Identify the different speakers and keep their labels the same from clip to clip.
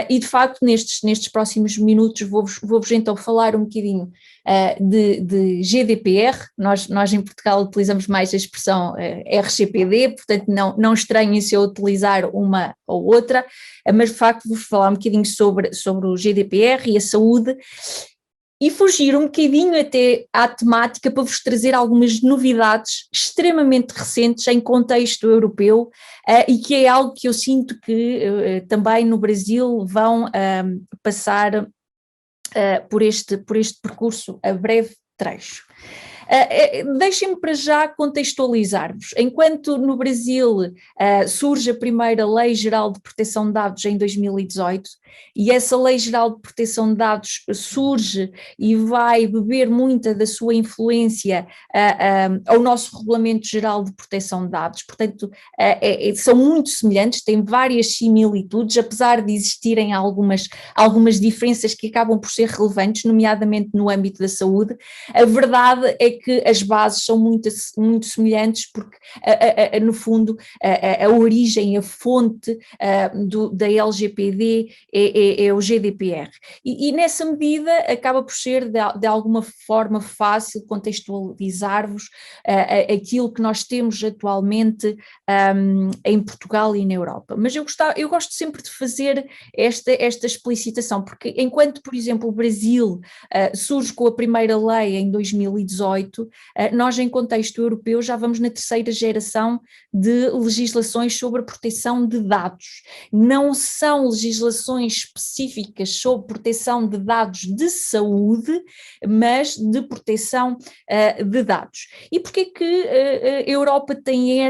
Speaker 1: E de facto nestes próximos minutos vou-vos então falar um bocadinho de GDPR. Nós em Portugal utilizamos mais a expressão RGPD, portanto não estranhem se eu utilizar uma ou outra, mas de facto vou falar um bocadinho sobre o GDPR e a saúde, e fugir um bocadinho até à temática para vos trazer algumas novidades extremamente recentes em contexto europeu, e que é algo que eu sinto que também no Brasil vão passar por este percurso a breve trecho. Deixem-me para já contextualizar-vos. Enquanto no Brasil surge a primeira Lei Geral de Proteção de Dados em 2018, e essa Lei Geral de Proteção de Dados surge e vai beber muita da sua influência ao nosso Regulamento Geral de Proteção de Dados, portanto são muito semelhantes, têm várias similitudes, apesar de existirem algumas diferenças que acabam por ser relevantes, nomeadamente no âmbito da saúde. A verdade é que as bases são muito semelhantes, porque no fundo a origem, a fonte da LGPD é o GDPR, e nessa medida acaba por ser de alguma forma fácil contextualizar-vos aquilo que nós temos atualmente em Portugal e na Europa. Mas eu gosto sempre de fazer esta explicitação, porque enquanto, por exemplo, o Brasil surge com a primeira lei em 2018, nós em contexto europeu já vamos na terceira geração de legislações sobre a proteção de dados. Não são legislações específicas sobre proteção de dados de saúde, mas de proteção de dados. E porquê que a Europa tem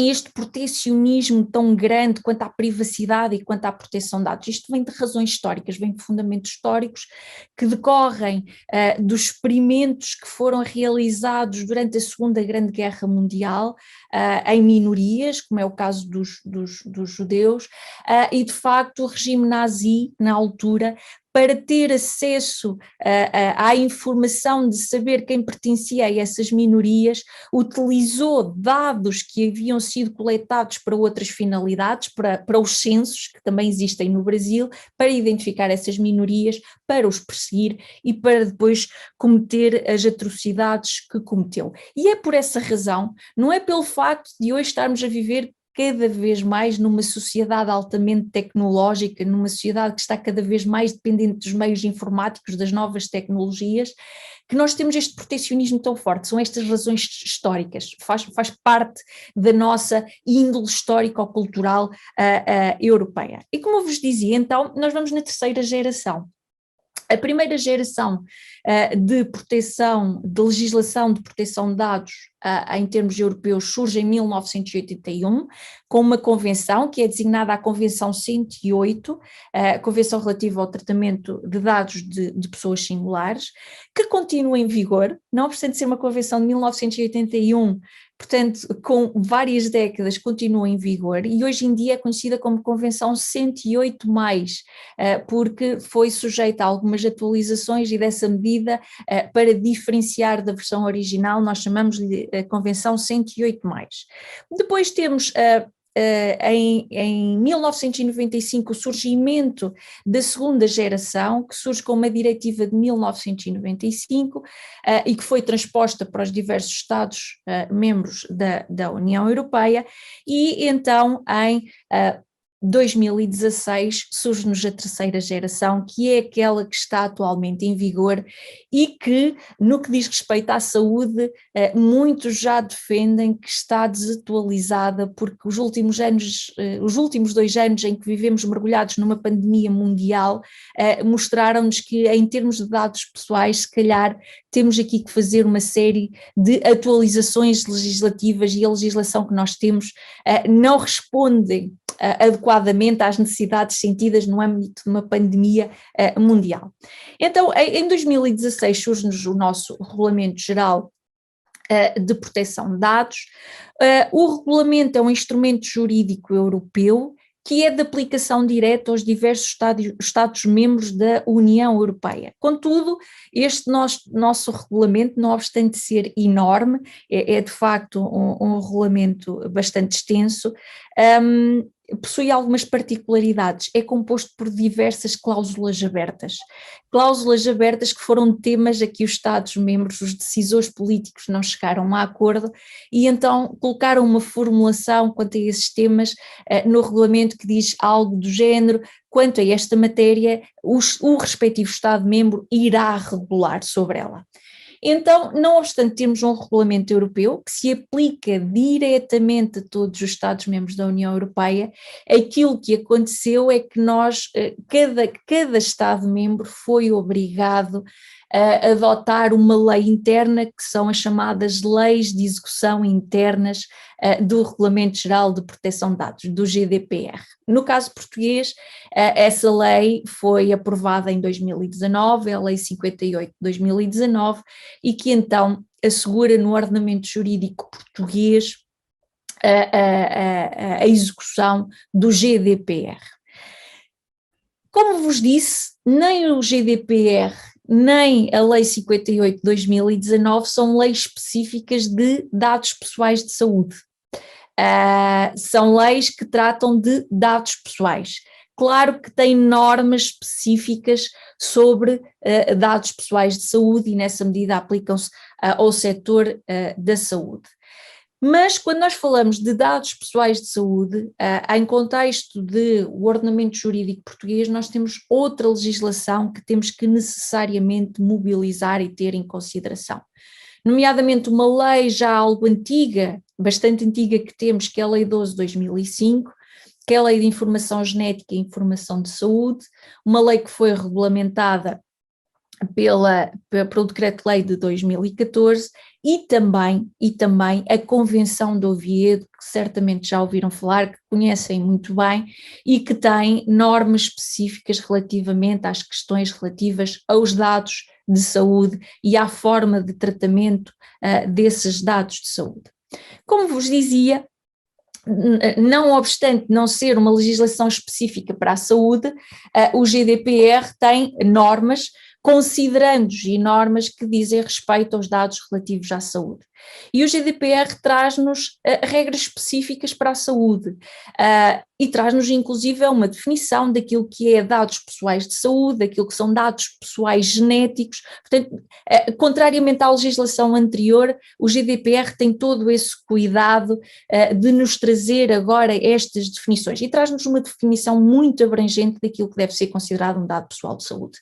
Speaker 1: este protecionismo tão grande quanto à privacidade e quanto à proteção de dados? Isto vem de razões históricas, vem de fundamentos históricos que decorrem dos experimentos que foram realizados durante a Segunda Grande Guerra Mundial em minorias, como é o caso dos judeus, e de facto o regime nazi, na altura, para ter acesso à informação de saber quem pertencia a essas minorias, utilizou dados que haviam sido coletados para outras finalidades, para os censos, que também existem no Brasil, para identificar essas minorias, para os perseguir e para depois cometer as atrocidades que cometeu. E é por essa razão, não é pelo facto de hoje estarmos a viver cada vez mais numa sociedade altamente tecnológica, numa sociedade que está cada vez mais dependente dos meios informáticos, das novas tecnologias, que nós temos este protecionismo tão forte. São estas razões históricas, faz parte da nossa índole histórico-cultural europeia. E como eu vos dizia, então, nós vamos na terceira geração. A primeira geração de legislação de proteção de dados em termos europeus surge em 1981, com uma convenção que é designada a Convenção 108, Convenção relativa ao tratamento de dados de pessoas singulares, que continua em vigor, não obstante ser uma convenção de 1981, portanto, com várias décadas continua em vigor, e hoje em dia é conhecida como Convenção 108+, porque foi sujeita a algumas atualizações e dessa medida, para diferenciar da versão original, nós chamamos-lhe a Convenção 108+. Depois temos em 1995 o surgimento da segunda geração, que surge com uma diretiva de 1995 e que foi transposta para os diversos Estados membros da União Europeia, e então em 2016 surge-nos a terceira geração, que é aquela que está atualmente em vigor e que, no que diz respeito à saúde, muitos já defendem que está desatualizada, porque os últimos 2 anos em que vivemos mergulhados numa pandemia mundial mostraram-nos que, em termos de dados pessoais, se calhar temos aqui que fazer uma série de atualizações legislativas, e a legislação que nós temos não responde adequadamente às necessidades sentidas no âmbito de uma pandemia mundial. Então, em 2016 surge-nos o nosso Regulamento Geral de Proteção de Dados. O regulamento é um instrumento jurídico europeu que é de aplicação direta aos diversos Estados-membros da União Europeia. Contudo, este nosso regulamento, não obstante ser enorme, é de facto um regulamento bastante extenso, possui algumas particularidades, é composto por diversas cláusulas abertas que foram temas a que os Estados-membros, os decisores políticos não chegaram a acordo e então colocaram uma formulação quanto a esses temas no regulamento que diz algo do género: quanto a esta matéria, o respectivo Estado-membro irá regular sobre ela. Então, não obstante termos um regulamento europeu que se aplica diretamente a todos os Estados-membros da União Europeia, aquilo que aconteceu é que cada Estado-membro foi obrigado a adotar uma lei interna, que são as chamadas leis de execução internas do Regulamento Geral de Proteção de Dados, do GDPR. No caso português, essa lei foi aprovada em 2019, a Lei 58 de 2019, e que então assegura no ordenamento jurídico português a execução do GDPR. Como vos disse, nem o GDPR nem a Lei 58 de 2019 são leis específicas de dados pessoais de saúde. São leis que tratam de dados pessoais. Claro que tem normas específicas sobre dados pessoais de saúde e nessa medida aplicam-se ao setor da saúde. Mas quando nós falamos de dados pessoais de saúde, em contexto do ordenamento jurídico português, nós temos outra legislação que temos que necessariamente mobilizar e ter em consideração. Nomeadamente uma lei já algo antiga, bastante antiga que temos, que é a Lei 12 de 2005, que é a Lei de Informação Genética e Informação de Saúde, uma lei que foi regulamentada pelo Decreto-Lei de 2014 e também a Convenção de Oviedo, que certamente já ouviram falar, que conhecem muito bem e que tem normas específicas relativamente às questões relativas aos dados de saúde e à forma de tratamento desses dados de saúde. Como vos dizia, não obstante não ser uma legislação específica para a saúde, o GDPR tem normas considerandos e normas que dizem respeito aos dados relativos à saúde. E o GDPR traz-nos regras específicas para a saúde e traz-nos inclusive uma definição daquilo que é dados pessoais de saúde, daquilo que são dados pessoais genéticos. Portanto, contrariamente à legislação anterior, o GDPR tem todo esse cuidado de nos trazer agora estas definições e traz-nos uma definição muito abrangente daquilo que deve ser considerado um dado pessoal de saúde.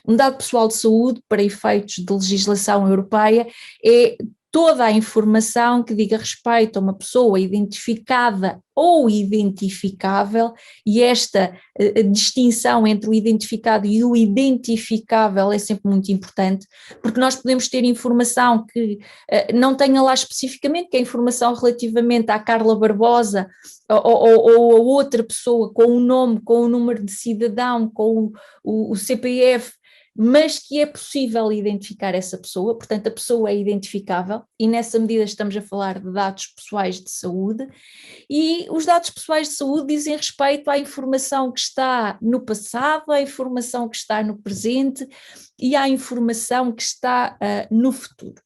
Speaker 1: Um dado pessoal de saúde, para efeitos de legislação europeia, é toda a informação que diga respeito a uma pessoa identificada ou identificável, e esta distinção entre o identificado e o identificável é sempre muito importante, porque nós podemos ter informação que não tenha lá especificamente, que é informação relativamente à Carla Barbosa ou a outra pessoa com o nome, com o número de cidadão, com o CPF, mas que é possível identificar essa pessoa, portanto a pessoa é identificável e nessa medida estamos a falar de dados pessoais de saúde e os dados pessoais de saúde dizem respeito à informação que está no passado, à informação que está no presente e à informação que está no futuro.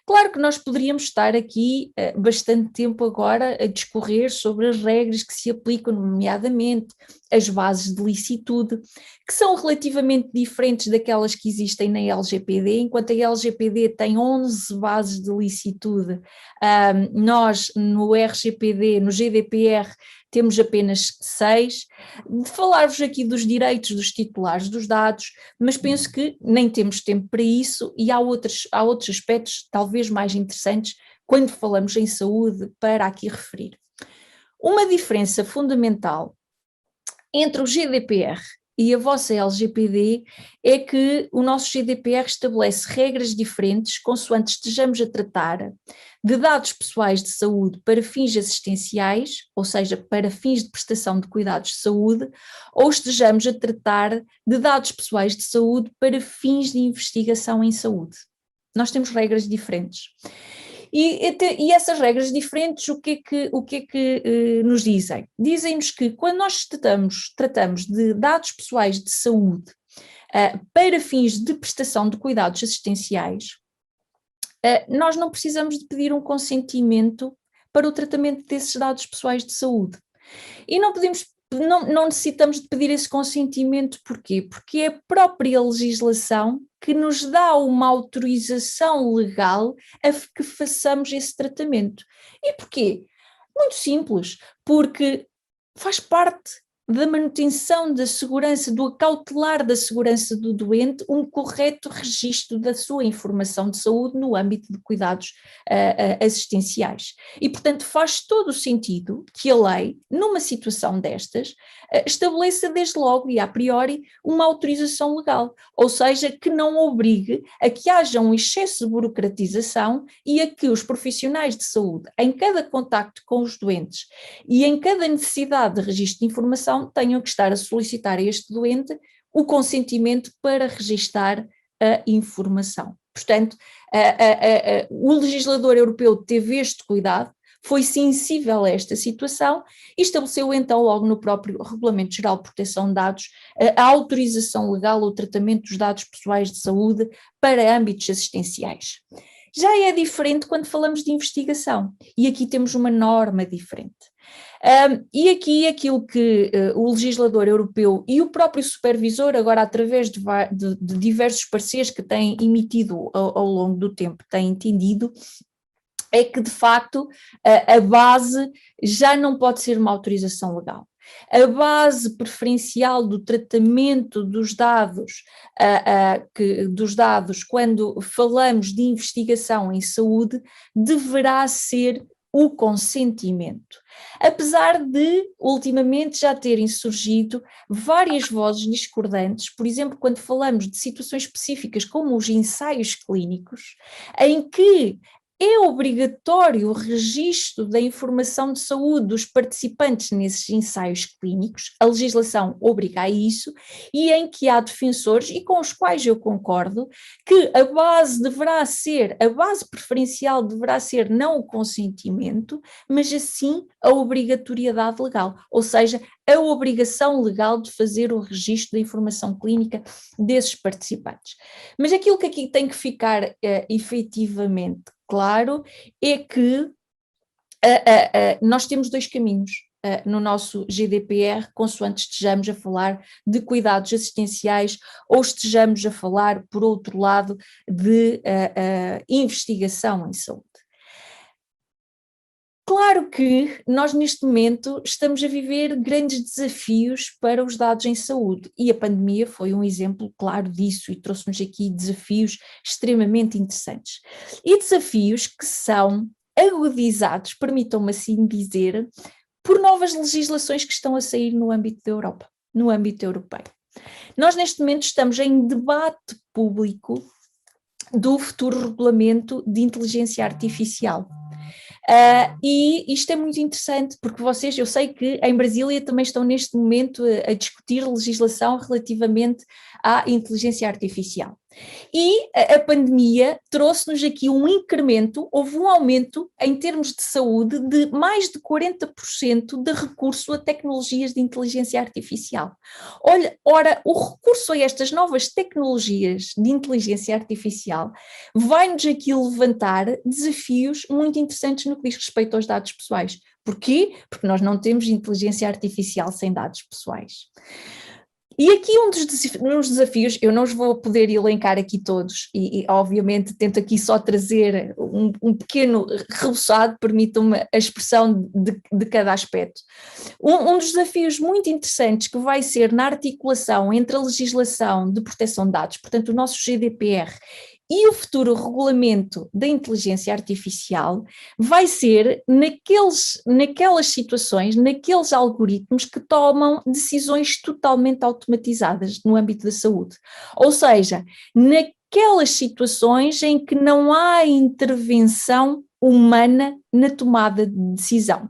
Speaker 1: Claro que nós poderíamos estar aqui bastante tempo agora a discorrer sobre as regras que se aplicam, nomeadamente as bases de licitude, que são relativamente diferentes daquelas que existem na LGPD. Enquanto a LGPD tem 11 bases de licitude, nós no RGPD, no GDPR, temos apenas 6. De falar-vos aqui dos direitos dos titulares dos dados, mas penso que nem temos tempo para isso e há outros aspectos talvez mais interessantes quando falamos em saúde para aqui referir. Uma diferença fundamental entre o GDPR e a vossa LGPD é que o nosso GDPR estabelece regras diferentes consoante estejamos a tratar de dados pessoais de saúde para fins assistenciais, ou seja, para fins de prestação de cuidados de saúde, ou estejamos a tratar de dados pessoais de saúde para fins de investigação em saúde. Nós temos regras diferentes. E essas regras diferentes, o que é que nos dizem? Dizem-nos que quando nós tratamos de dados pessoais de saúde para fins de prestação de cuidados assistenciais, nós não precisamos de pedir um consentimento para o tratamento desses dados pessoais de saúde. E não necessitamos de pedir esse consentimento, porquê? Porque é a própria legislação que nos dá uma autorização legal a que façamos esse tratamento. E porquê? Muito simples, porque faz parte da manutenção da segurança, do acautelar da segurança do doente, um correto registro da sua informação de saúde no âmbito de cuidados assistenciais. E, portanto, faz todo o sentido que a lei, numa situação destas, estabeleça desde logo e a priori uma autorização legal, ou seja, que não obrigue a que haja um excesso de burocratização e a que os profissionais de saúde, em cada contacto com os doentes e em cada necessidade de registro de informação, tenham que estar a solicitar a este doente o consentimento para registar a informação. Portanto, o legislador europeu teve este cuidado, foi sensível a esta situação e estabeleceu então logo no próprio Regulamento Geral de Proteção de Dados a autorização legal ao tratamento dos dados pessoais de saúde para âmbitos assistenciais. Já é diferente quando falamos de investigação, e aqui temos uma norma diferente. E aqui aquilo que o legislador europeu e o próprio supervisor, agora através de diversos pareceres que têm emitido ao longo do tempo, têm entendido, é que de facto a base já não pode ser uma autorização legal. A base preferencial do tratamento dos dados, quando falamos de investigação em saúde, deverá ser o consentimento. Apesar de, ultimamente, já terem surgido várias vozes discordantes, por exemplo, quando falamos de situações específicas como os ensaios clínicos, em que é obrigatório o registro da informação de saúde dos participantes nesses ensaios clínicos, a legislação obriga a isso, e em que há defensores, e com os quais eu concordo, que a base preferencial deverá ser não o consentimento, mas assim a obrigatoriedade legal, ou seja, a obrigação legal de fazer o registro da informação clínica desses participantes. Mas aquilo que aqui tem que ficar efetivamente claro é que nós temos dois caminhos no nosso GDPR, consoante estejamos a falar de cuidados assistenciais ou estejamos a falar, por outro lado, de investigação em saúde. Claro que nós neste momento estamos a viver grandes desafios para os dados em saúde e a pandemia foi um exemplo claro disso e trouxe-nos aqui desafios extremamente interessantes. E desafios que são agudizados, permitam-me assim dizer, por novas legislações que estão a sair no âmbito da Europa, no âmbito europeu. Nós neste momento estamos em debate público do futuro regulamento de inteligência artificial. E isto é muito interessante porque eu sei que em Brasília também estão neste momento a discutir legislação relativamente à inteligência artificial. E a pandemia trouxe-nos aqui um incremento, houve um aumento em termos de saúde de mais de 40% de recurso a tecnologias de inteligência artificial. Ora, o recurso a estas novas tecnologias de inteligência artificial vai-nos aqui levantar desafios muito interessantes no que diz respeito aos dados pessoais. Porquê? Porque nós não temos inteligência artificial sem dados pessoais. E aqui um dos desafios, eu não os vou poder elencar aqui todos, e obviamente tento aqui só trazer um pequeno reboçado, permitam-me a expressão de cada aspecto. Um dos desafios muito interessantes que vai ser na articulação entre a legislação de proteção de dados, portanto o nosso GDPR, e o futuro regulamento da inteligência artificial vai ser naquelas situações, naqueles algoritmos que tomam decisões totalmente automatizadas no âmbito da saúde. Ou seja, naquelas situações em que não há intervenção humana na tomada de decisão.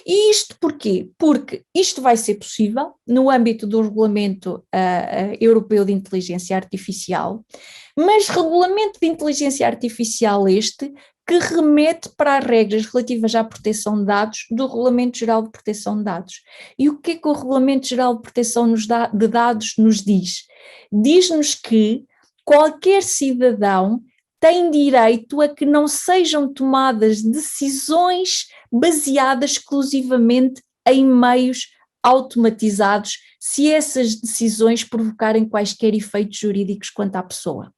Speaker 1: E isto porquê? Porque isto vai ser possível no âmbito do Regulamento Europeu de Inteligência Artificial, mas regulamento de inteligência artificial este que remete para as regras relativas à proteção de dados do Regulamento Geral de Proteção de Dados. E o que é que o Regulamento Geral de Proteção de Dados nos diz? Diz-nos que qualquer cidadão tem direito a que não sejam tomadas decisões baseadas exclusivamente em meios automatizados se essas decisões provocarem quaisquer efeitos jurídicos quanto à pessoa.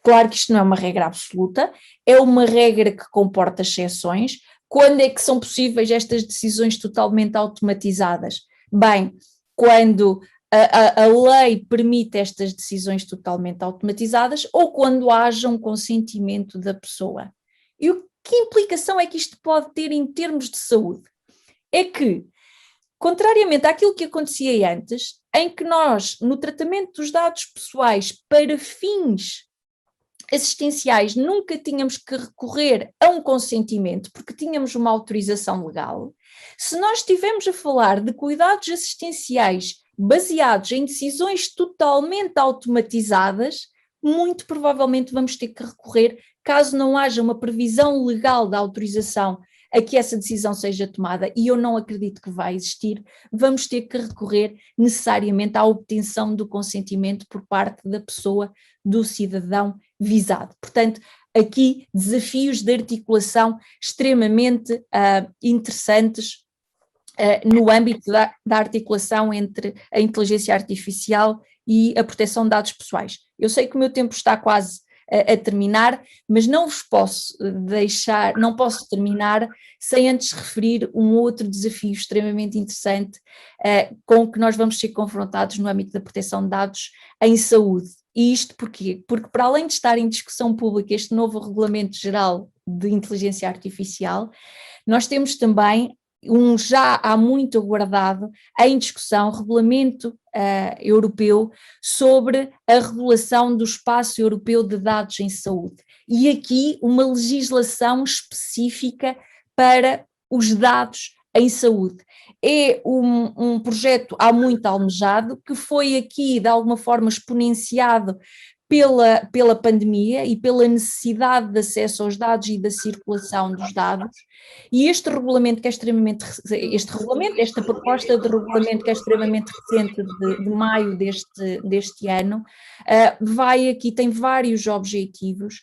Speaker 1: Claro que isto não é uma regra absoluta, é uma regra que comporta exceções. Quando é que são possíveis estas decisões totalmente automatizadas? Bem, quando a lei permite estas decisões totalmente automatizadas ou quando haja um consentimento da pessoa. E que implicação é que isto pode ter em termos de saúde? É que, contrariamente àquilo que acontecia antes, em que nós, no tratamento dos dados pessoais para fins assistenciais, nunca tínhamos que recorrer a um consentimento, porque tínhamos uma autorização legal, se nós estivermos a falar de cuidados assistenciais baseados em decisões totalmente automatizadas, muito provavelmente vamos ter que recorrer, caso não haja uma previsão legal da autorização a que essa decisão seja tomada, e eu não acredito que vai existir, vamos ter que recorrer necessariamente à obtenção do consentimento por parte da pessoa, do cidadão visado. Portanto, aqui desafios de articulação extremamente interessantes no âmbito da articulação entre a inteligência artificial e a proteção de dados pessoais. Eu sei que o meu tempo está quase a terminar, mas não vos posso deixar, não posso terminar sem antes referir um outro desafio extremamente interessante com o que nós vamos ser confrontados no âmbito da proteção de dados em saúde. E isto porquê? Porque para além de estar em discussão pública este novo Regulamento Geral de Inteligência Artificial, nós temos também já há muito aguardado em discussão Regulamento Europeu sobre a regulação do espaço europeu de dados em saúde. E aqui uma legislação específica para os dados em saúde. É um projeto há muito almejado, que foi aqui de alguma forma exponenciado pela pandemia e pela necessidade de acesso aos dados e da circulação dos dados, e esta proposta de regulamento que é extremamente recente, de maio deste ano, tem vários objetivos,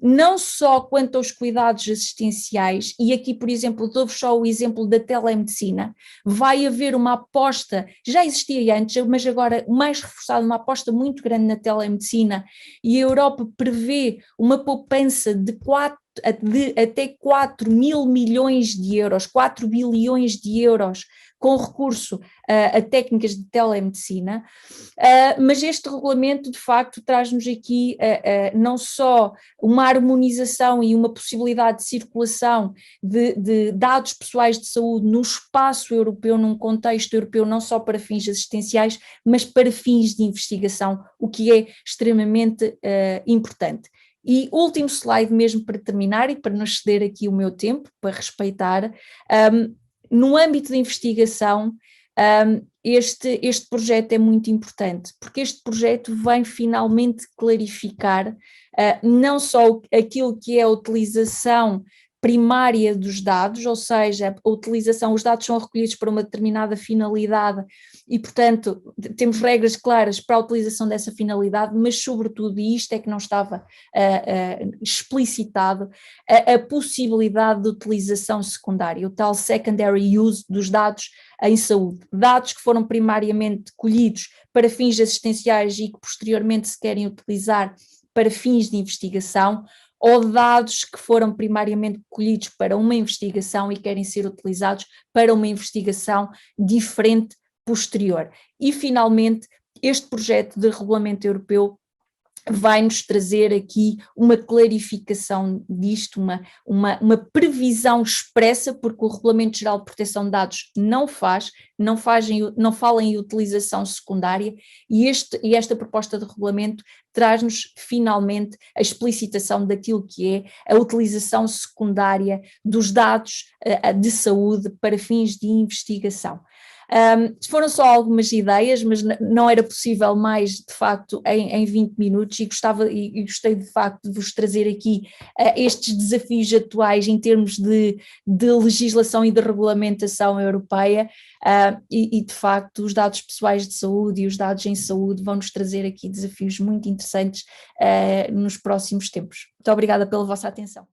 Speaker 1: não só quanto aos cuidados assistenciais, e aqui, por exemplo, dou-vos só o exemplo da telemedicina, vai haver uma aposta, já existia antes, mas agora mais reforçada, uma aposta muito grande na telemedicina, e a Europa prevê uma poupança de até 4 mil milhões de euros, 4 bilhões de euros, com recurso a técnicas de telemedicina, mas este regulamento de facto traz-nos aqui não só uma harmonização e uma possibilidade de circulação de dados pessoais de saúde no espaço europeu, num contexto europeu, não só para fins assistenciais, mas para fins de investigação, o que é extremamente importante. E último slide mesmo para terminar e para não exceder aqui o meu tempo, para respeitar, no âmbito da investigação, este projeto é muito importante, porque este projeto vem finalmente clarificar não só aquilo que é a utilização primária dos dados, ou seja, a utilização, os dados são recolhidos para uma determinada finalidade e, portanto, temos regras claras para a utilização dessa finalidade, mas sobretudo, e isto é que não estava explicitado, a possibilidade de utilização secundária, o tal secondary use dos dados em saúde, dados que foram primariamente colhidos para fins assistenciais e que posteriormente se querem utilizar para fins de investigação, ou dados que foram primariamente colhidos para uma investigação e querem ser utilizados para uma investigação diferente posterior. E, finalmente, este projeto de regulamento europeu vai-nos trazer aqui uma clarificação disto, uma previsão expressa, porque o Regulamento Geral de Proteção de Dados não fala em utilização secundária, e esta proposta de regulamento traz-nos finalmente a explicitação daquilo que é a utilização secundária dos dados de saúde para fins de investigação. Foram só algumas ideias, mas não era possível mais, de facto, em 20 minutos, e gostei de facto de vos trazer aqui estes desafios atuais em termos de legislação e de regulamentação europeia, e de facto os dados pessoais de saúde e os dados em saúde vão-nos trazer aqui desafios muito interessantes nos próximos tempos. Muito obrigada pela vossa atenção.